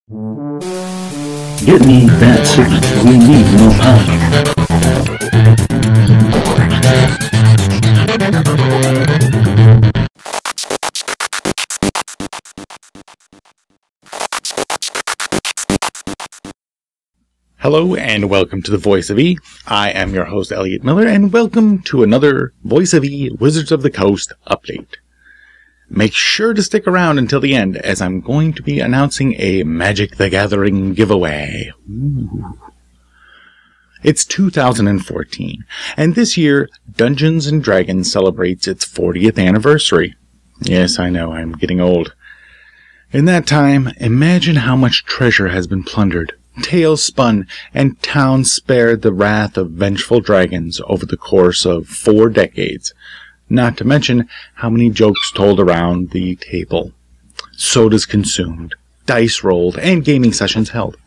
Get me that signal. We need more power. Hello and welcome to the Voice of E. I am your host Elliot Miller and welcome to another Voice of E Wizards of the Coast update. Make sure to stick around until the end as I'm going to be announcing a Magic the Gathering giveaway. Ooh. It's 2014 and this year Dungeons & Dragons celebrates its 40th anniversary. Yes, I know, I'm getting old. In that time, imagine how much treasure has been plundered, tales spun, and towns spared the wrath of vengeful dragons over the course of 4 decades, not to mention how many jokes told around the table, sodas consumed, dice rolled, and gaming sessions held.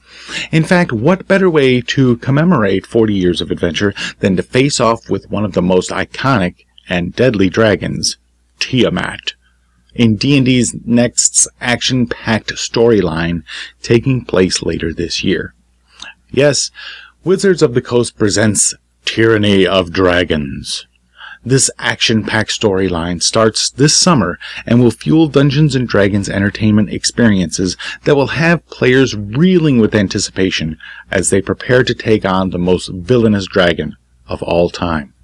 In fact, what better way to commemorate 40 years of adventure than to face off with one of the most iconic and deadly dragons, Tiamat, in D&D's next action-packed storyline taking place later this year. Yes, Wizards of the Coast presents Tyranny of Dragons. This action-packed storyline starts this summer and will fuel Dungeons & Dragons entertainment experiences that will have players reeling with anticipation as they prepare to take on the most villainous dragon of all time.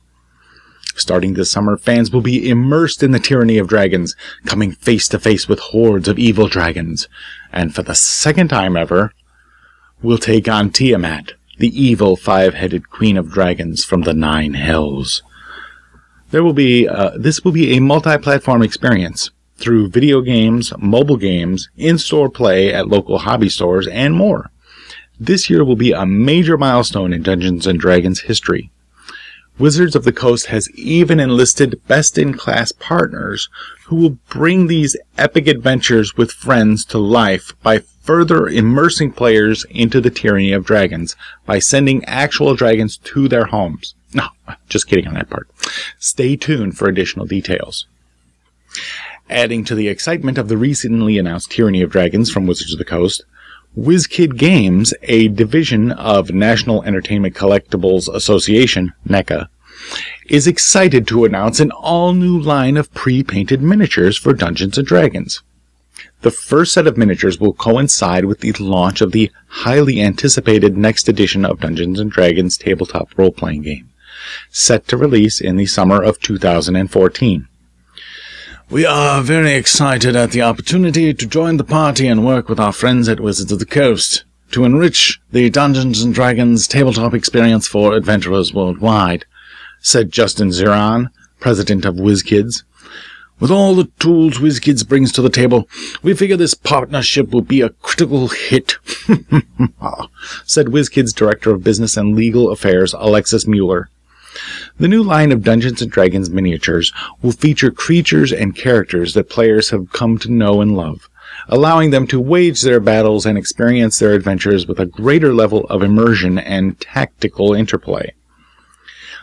Starting this summer, fans will be immersed in the tyranny of dragons, coming face to face with hordes of evil dragons, and for the second time ever, we'll take on Tiamat, the evil 5-headed queen of dragons from the 9 hells. This will be a multi-platform experience through video games, mobile games, in-store play at local hobby stores, and more. This year will be a major milestone in Dungeons & Dragons history. Wizards of the Coast has even enlisted best-in-class partners who will bring these epic adventures with friends to life by further immersing players into the tyranny of dragons by sending actual dragons to their homes. No, just kidding on that part. Stay tuned for additional details. Adding to the excitement of the recently announced Tyranny of Dragons from Wizards of the Coast, WizKid Games, a division of National Entertainment Collectibles Association, NECA, is excited to announce an all-new line of pre-painted miniatures for Dungeons & Dragons. The first set of miniatures will coincide with the launch of the highly anticipated next edition of Dungeons & Dragons tabletop role-playing game, set to release in the summer of 2014. We are very excited at the opportunity to join the party and work with our friends at Wizards of the Coast to enrich the Dungeons & Dragons tabletop experience for adventurers worldwide, said Justin Ziran, president of WizKids. With all the tools WizKids brings to the table, we figure this partnership will be a critical hit, said WizKids Director of Business and Legal Affairs Alexis Mueller. The new line of Dungeons & Dragons miniatures will feature creatures and characters that players have come to know and love, allowing them to wage their battles and experience their adventures with a greater level of immersion and tactical interplay.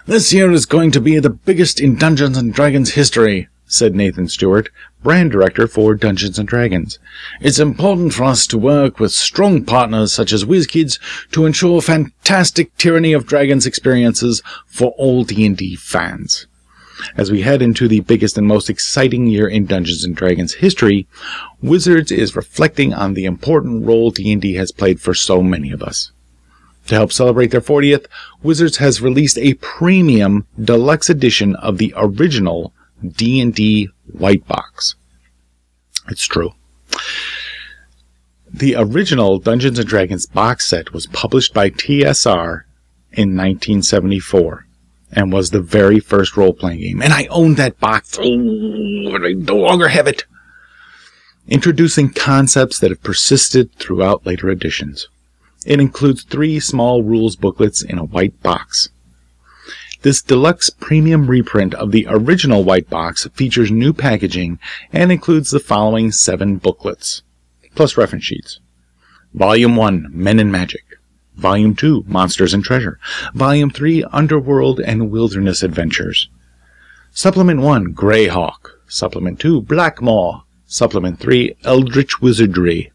This year is going to be the biggest in Dungeons & Dragons history, said Nathan Stewart, brand director for Dungeons & Dragons. It's important for us to work with strong partners such as WizKids to ensure fantastic Tyranny of Dragons experiences for all D&D fans. As we head into the biggest and most exciting year in Dungeons & Dragons history, Wizards is reflecting on the important role D&D has played for so many of us. To help celebrate their 40th, Wizards has released a premium deluxe edition of the original D&D White Box. It's true. The original Dungeons & Dragons box set was published by TSR in 1974 and was the very first role-playing game. And I owned that box. Oh, but I no longer have it. Introducing concepts that have persisted throughout later editions. It includes 3 small rules booklets in a white box. This deluxe premium reprint of the original white box features new packaging and includes the following 7 booklets, plus reference sheets. Volume 1, Men and Magic. Volume 2, Monsters and Treasure. Volume 3, Underworld and Wilderness Adventures. Supplement 1, Greyhawk. Supplement 2, Blackmaw. Supplement 3, Eldritch Wizardry.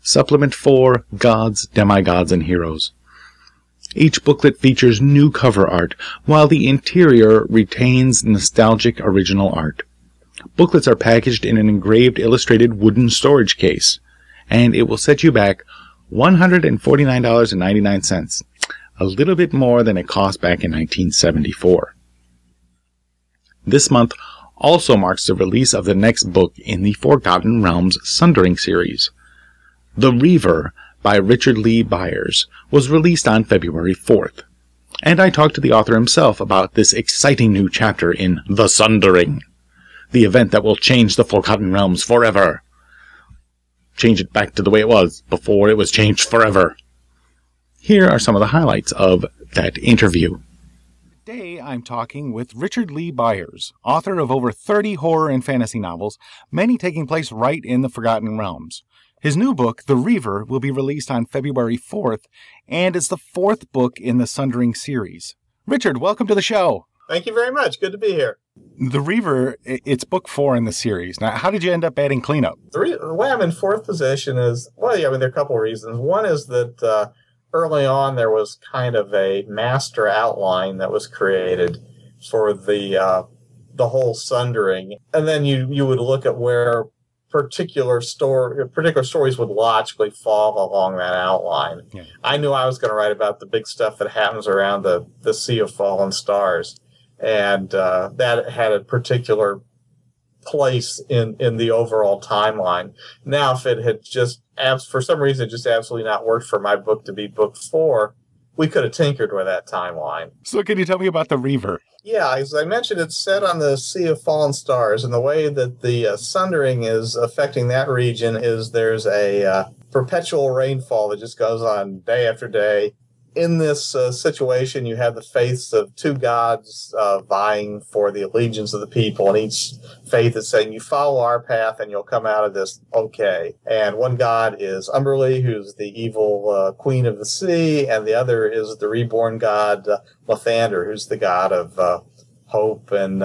Supplement 4, Gods, Demigods, and Heroes. Each booklet features new cover art, while the interior retains nostalgic original art. Booklets are packaged in an engraved illustrated wooden storage case, and it will set you back $149.99, a little bit more than it cost back in 1974. This month also marks the release of the next book in the Forgotten Realms Sundering series. The Reaver by Richard Lee Byers was released on February 4th, and I talked to the author himself about this exciting new chapter in The Sundering, the event that will change the Forgotten Realms forever. Change it back to the way it was before it was changed forever. Here are some of the highlights of that interview. Today I'm talking with Richard Lee Byers, author of over 30 horror and fantasy novels, many taking place right in the Forgotten Realms. His new book, The Reaver, will be released on February 4th, and it's the 4th book in the Sundering series. Richard, welcome to the show. Thank you very much. Good to be here. The Reaver, it's book 4 in the series. Now, how did you end up adding cleanup? The way I'm in 4th position is, well, yeah, I mean, there are a couple of reasons. One is that early on there was kind of a master outline that was created for the whole Sundering, and then you would look at where particular stories would logically fall along that outline. Yeah. I knew I was going to write about the big stuff that happens around the Sea of Fallen Stars, and that had a particular place in the overall timeline. Now, if it had just, for some reason, just absolutely not worked for my book to be book 4, we could have tinkered with that timeline. So can you tell me about the Reaver? Yeah, as I mentioned, it's set on the Sea of Fallen Stars, and the way that the Sundering is affecting that region is there's a perpetual rainfall that just goes on day after day. In this situation, you have the faiths of two gods vying for the allegiance of the people, and each faith is saying, you follow our path and you'll come out of this okay. And one god is Umberlee, who's the evil queen of the sea, and the other is the reborn god Lathander, who's the god of hope and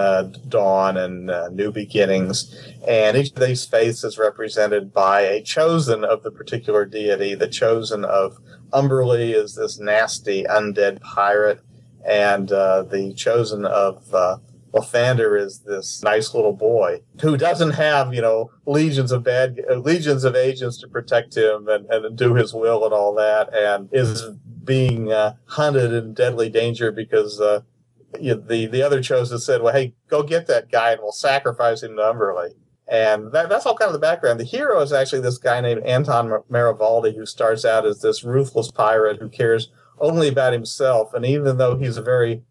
dawn and new beginnings. And each of these faiths is represented by a chosen of the particular deity. The chosen of Umberlee is this nasty undead pirate, and the chosen of Lathander is this nice little boy who doesn't have, legions of agents to protect him and do his will and all that, and is being hunted in deadly danger because the other chosen said, well, hey, go get that guy and we'll sacrifice him to Umberlee. And that's all kind of the background. The hero is actually this guy named Anton Marivaldi, who starts out as this ruthless pirate who cares only about himself. And even though he's a very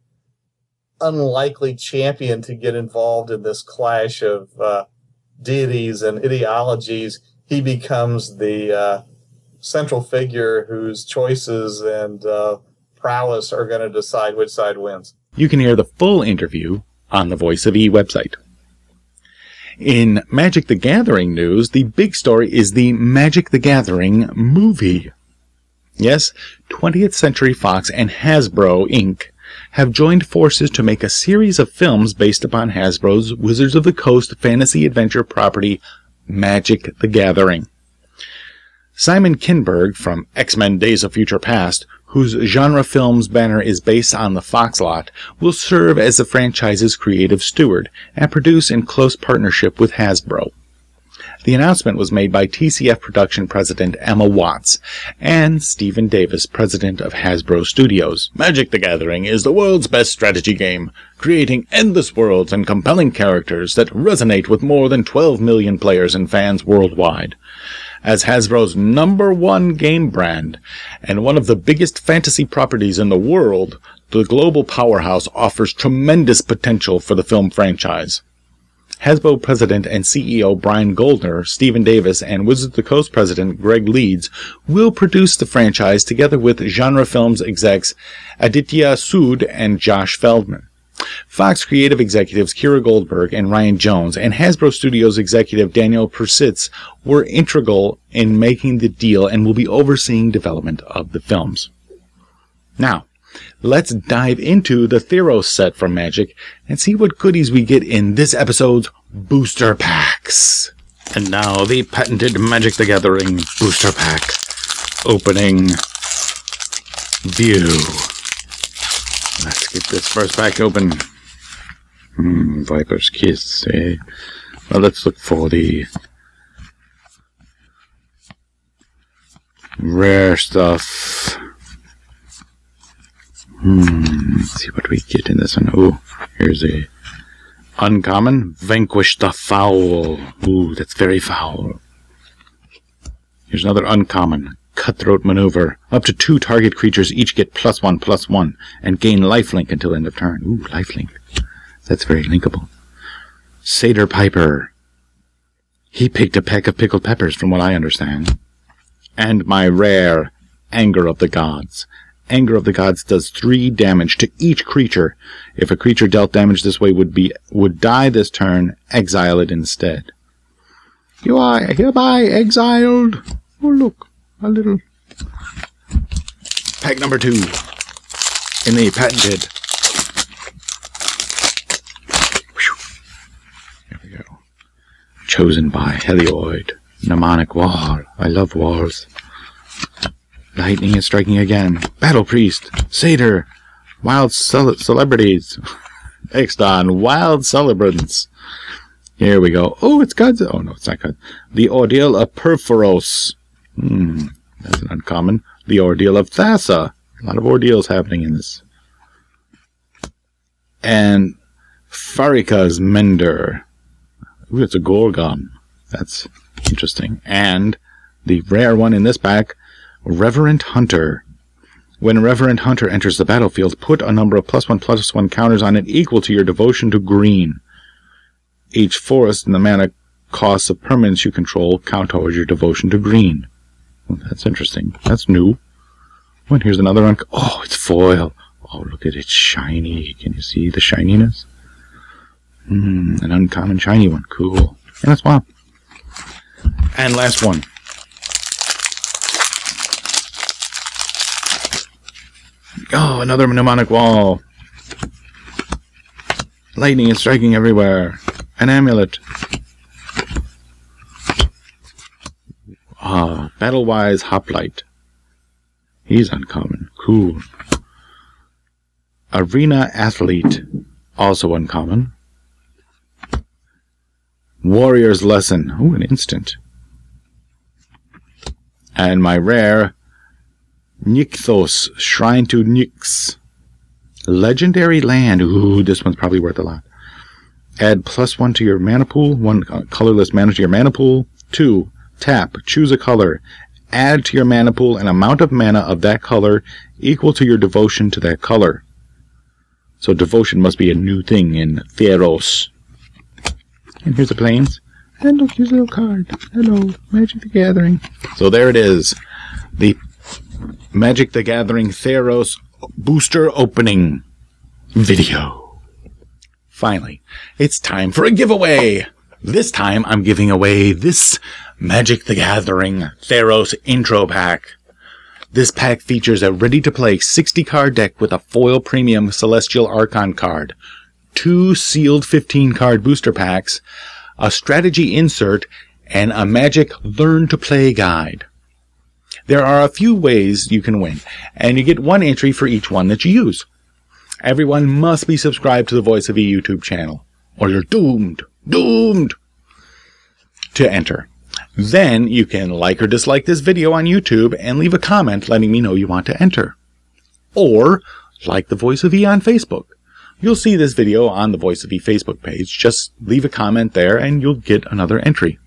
unlikely champion to get involved in this clash of deities and ideologies, he becomes the central figure whose choices and prowess are going to decide which side wins. You can hear the full interview on the Voice of E website. In Magic the Gathering news, the big story is the Magic the Gathering movie. Yes, 20th Century Fox and Hasbro, Inc. have joined forces to make a series of films based upon Hasbro's Wizards of the Coast fantasy adventure property, Magic the Gathering. Simon Kinberg from X-Men Days of Future Past, whose genre films banner is based on the Fox lot, will serve as the franchise's creative steward and produce in close partnership with Hasbro. The announcement was made by TCF Production President Emma Watts and Stephen Davis, President of Hasbro Studios. Magic the Gathering is the world's best strategy game, creating endless worlds and compelling characters that resonate with more than 12 million players and fans worldwide. As Hasbro's #1 game brand and one of the biggest fantasy properties in the world, the global powerhouse offers tremendous potential for the film franchise. Hasbro President and CEO Brian Goldner, Stephen Davis, and Wizards of the Coast President Greg Leeds will produce the franchise together with Genre Films execs Aditya Sood and Josh Feldman. Fox creative executives Kira Goldberg and Ryan Jones and Hasbro Studios executive Daniel Persitz were integral in making the deal and will be overseeing development of the films. Now, let's dive into the Theros set from Magic and see what goodies we get in this episode's Booster Packs. And now the patented Magic the Gathering booster pack opening view. Let's get this first pack open. Viper's Kiss, eh? Well, let's look for the rare stuff. Let's see what we get in this one. Oh, here's a uncommon. Vanquish the Foul. Ooh, that's very foul. Here's another uncommon. Cutthroat Maneuver. Up to 2 target creatures each get +1/+1 and gain lifelink until end of turn. Ooh, lifelink. That's very linkable. Satyr Piper. He picked a peck of pickled peppers from what I understand. And my rare Anger of the Gods. Anger of the Gods does 3 damage to each creature. If a creature dealt damage this way would die this turn, exile it instead. You are hereby exiled. Oh look, a little pack number 2 in the patented. Here we go. Chosen by Helioid. Mnemonic Wall. I love walls. Lightning is striking again. Battle Priest. Satyr. Wild Celebrities. Exton. Wild Celebrants. Here we go. Oh, it's Gods. Oh, no, it's not God. The Ordeal of Perforos. That's an uncommon. The Ordeal of Thassa. A lot of ordeals happening in this. And Farika's Mender. Ooh, it's a Gorgon. That's interesting. And the rare one in this pack, Reverent Hunter. When Reverent Hunter enters the battlefield, put a number of +1/+1 counters on it equal to your devotion to green. Each forest and the mana costs of permanents you control count towards your devotion to green. Well, that's interesting. That's new. Oh, and here's another one. Oh, it's foil. Oh, look at it. Shiny. Can you see the shininess? An uncommon shiny one. Cool. And that's one. And last one. Oh, another Mnemonic Wall. Lightning is striking everywhere. An amulet. Battle-wise Hoplite. He's uncommon. Cool. Arena Athlete. Also uncommon. Warrior's Lesson. Ooh, an instant. And my rare Nykthos, Shrine to Nyx. Legendary Land. Ooh, this one's probably worth a lot. Add +1 to your mana pool. 1 colorless mana to your mana pool. 2. Tap. Choose a color. Add to your mana pool an amount of mana of that color equal to your devotion to that color. So devotion must be a new thing in Theros. And here's the planes. And look, here's a little card. Hello, Magic the Gathering. So there it is. The Magic the Gathering Theros booster opening video. Finally, it's time for a giveaway. This time I'm giving away this Magic the Gathering Theros intro pack. This pack features a ready-to-play 60-card deck with a foil premium Celestial Archon card, 2 sealed 15-card booster packs, a strategy insert, and a Magic Learn to Play guide. There are a few ways you can win, and you get 1 entry for each one that you use. Everyone must be subscribed to the Voice of E YouTube channel, or you're doomed to enter. Then you can like or dislike this video on YouTube and leave a comment letting me know you want to enter. Or like the Voice of E on Facebook. You'll see this video on the Voice of E Facebook page. Just leave a comment there and you'll get another entry.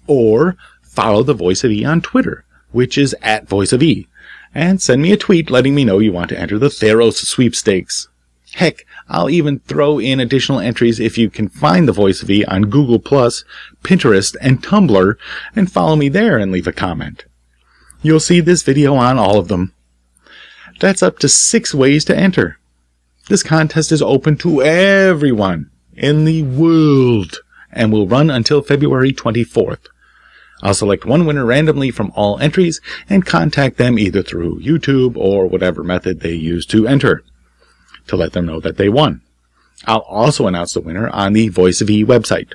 Or follow the Voice of E on Twitter, which is @VoiceofE, and send me a tweet letting me know you want to enter the Theros sweepstakes. Heck, I'll even throw in additional entries if you can find the Voice of E on Google+, Pinterest, and Tumblr, and follow me there and leave a comment. You'll see this video on all of them. That's up to 6 ways to enter. This contest is open to everyone in the world and will run until February 24th. I'll select 1 winner randomly from all entries and contact them either through YouTube or whatever method they use to enter to let them know that they won. I'll also announce the winner on the Voice of E website.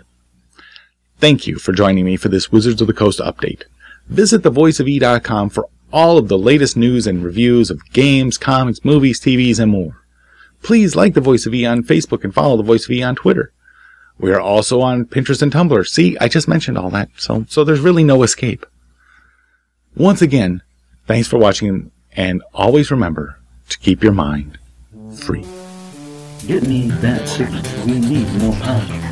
Thank you for joining me for this Wizards of the Coast update. Visit thevoiceofe.com for all of the latest news and reviews of games, comics, movies, TVs, and more. Please like The Voice of E on Facebook and follow The Voice of E on Twitter. We are also on Pinterest and Tumblr. See, I just mentioned all that, so there's really no escape. Once again, thanks for watching, and always remember to keep your mind free. Get me that signal. We need more power.